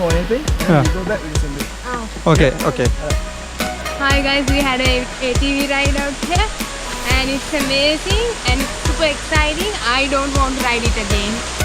or anything. And we go back, we send it. Okay, okay. Hi guys, we had a ATV ride out here and it's amazing and it's super exciting. I don't want to ride it again.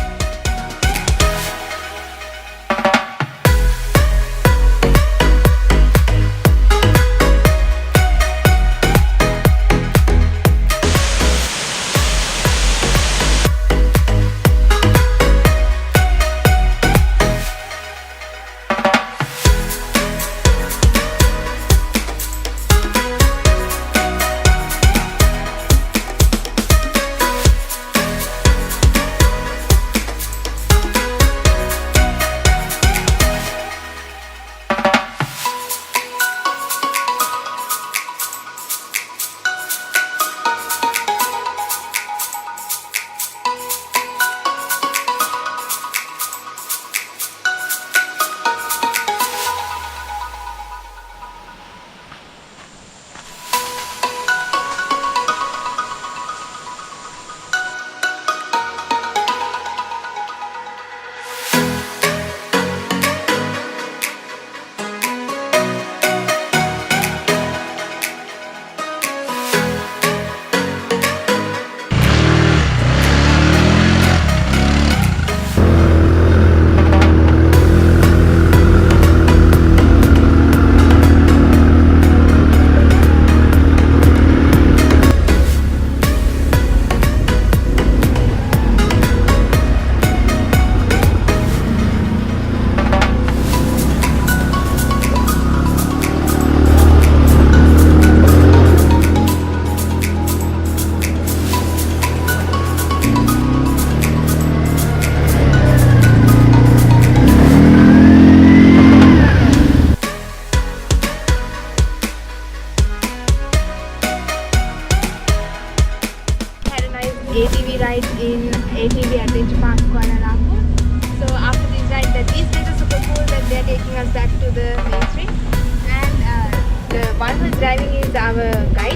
ATV ride in ATV Adventure Park, Kuala Lumpur. So after this ride, that is super cool that they are taking us back to the main street. And the one who's driving is our guide.